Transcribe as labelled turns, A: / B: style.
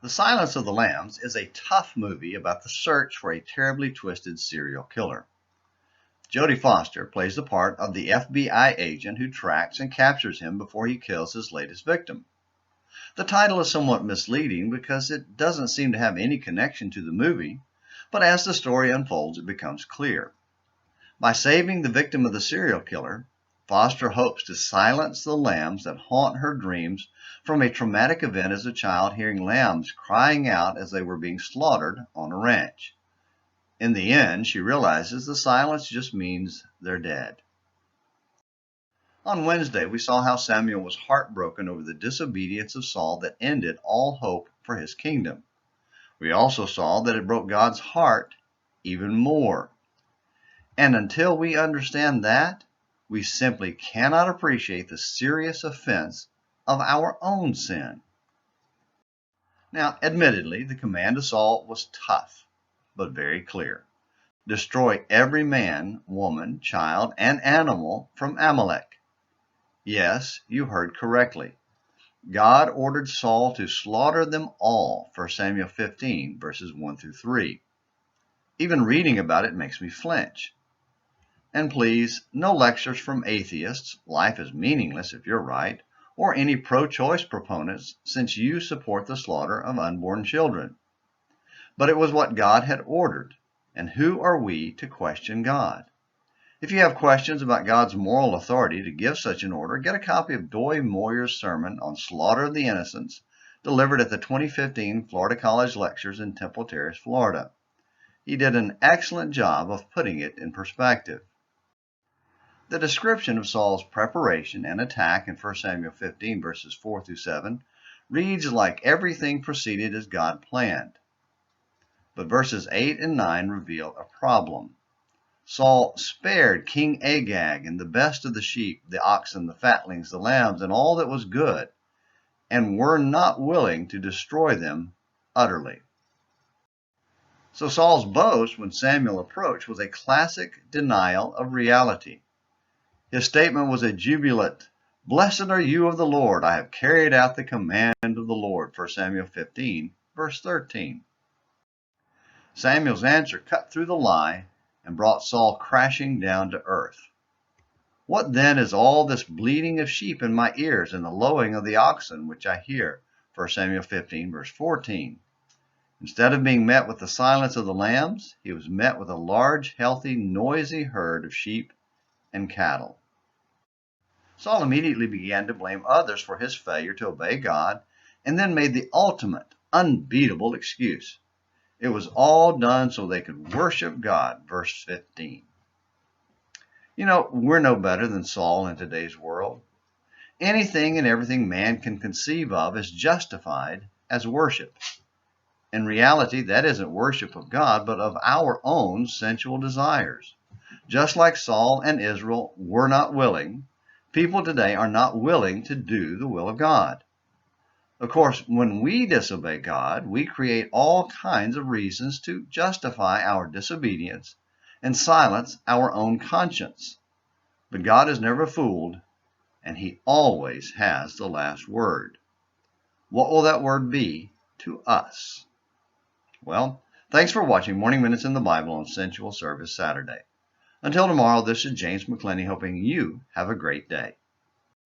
A: The Silence of the Lambs is a tough movie about the search for a terribly twisted serial killer. Jodie Foster plays the part of the FBI agent who tracks and captures him before he kills his latest victim. The title is somewhat misleading because it doesn't seem to have any connection to the movie, but as the story unfolds, it becomes clear. By saving the victim of the serial killer, Foster hopes to silence the lambs that haunt her dreams from a traumatic event as a child, hearing lambs crying out as they were being slaughtered on a ranch. In the end, she realizes the silence just means they're dead. On Wednesday, we saw how Samuel was heartbroken over the disobedience of Saul that ended all hope for his kingdom. We also saw that it broke God's heart even more. And until we understand that, we simply cannot appreciate the serious offense of our own sin. Now, admittedly, the command to Saul was tough, but very clear. Destroy every man, woman, child, and animal from Amalek. Yes, you heard correctly. God ordered Saul to slaughter them all, 1 Samuel 15, verses 1 through 3. Even reading about it makes me flinch. And please, no lectures from atheists, life is meaningless if you're right, or any pro-choice proponents, since you support the slaughter of unborn children. But it was what God had ordered, and who are we to question God? If you have questions about God's moral authority to give such an order, get a copy of Doy Moyer's sermon on Slaughter of the Innocents, delivered at the 2015 Florida College Lectures in Temple Terrace, Florida. He did an excellent job of putting it in perspective. The description of Saul's preparation and attack in 1 Samuel 15, verses 4 through 7, reads like everything proceeded as God planned. But verses 8 and 9 reveal a problem. Saul spared King Agag and the best of the sheep, the oxen, the fatlings, the lambs, and all that was good, and were not willing to destroy them utterly. So Saul's boast when Samuel approached was a classic denial of reality. His statement was a jubilant, "Blessed are you of the Lord, I have carried out the command of the Lord," 1 Samuel 15, verse 13. Samuel's answer cut through the lie and brought Saul crashing down to earth. "What then is all this bleating of sheep in my ears and the lowing of the oxen which I hear?" 1 Samuel 15, verse 14. Instead of being met with the silence of the lambs, he was met with a large, healthy, noisy herd of sheep and cattle. Saul immediately began to blame others for his failure to obey God, and then made the ultimate, unbeatable excuse. It was all done so they could worship God, verse 15. You know, we're no better than Saul in today's world. Anything and everything man can conceive of is justified as worship. In reality, that isn't worship of God, but of our own sensual desires. Just like Saul and Israel were not willing, people today are not willing to do the will of God. Of course, when we disobey God, we create all kinds of reasons to justify our disobedience and silence our own conscience. But God is never fooled, and He always has the last word. What will that word be to us? Well, thanks for watching Morning Minutes in the Bible on Sensual Service Saturday. Until tomorrow, this is James McClenny hoping you have a great day.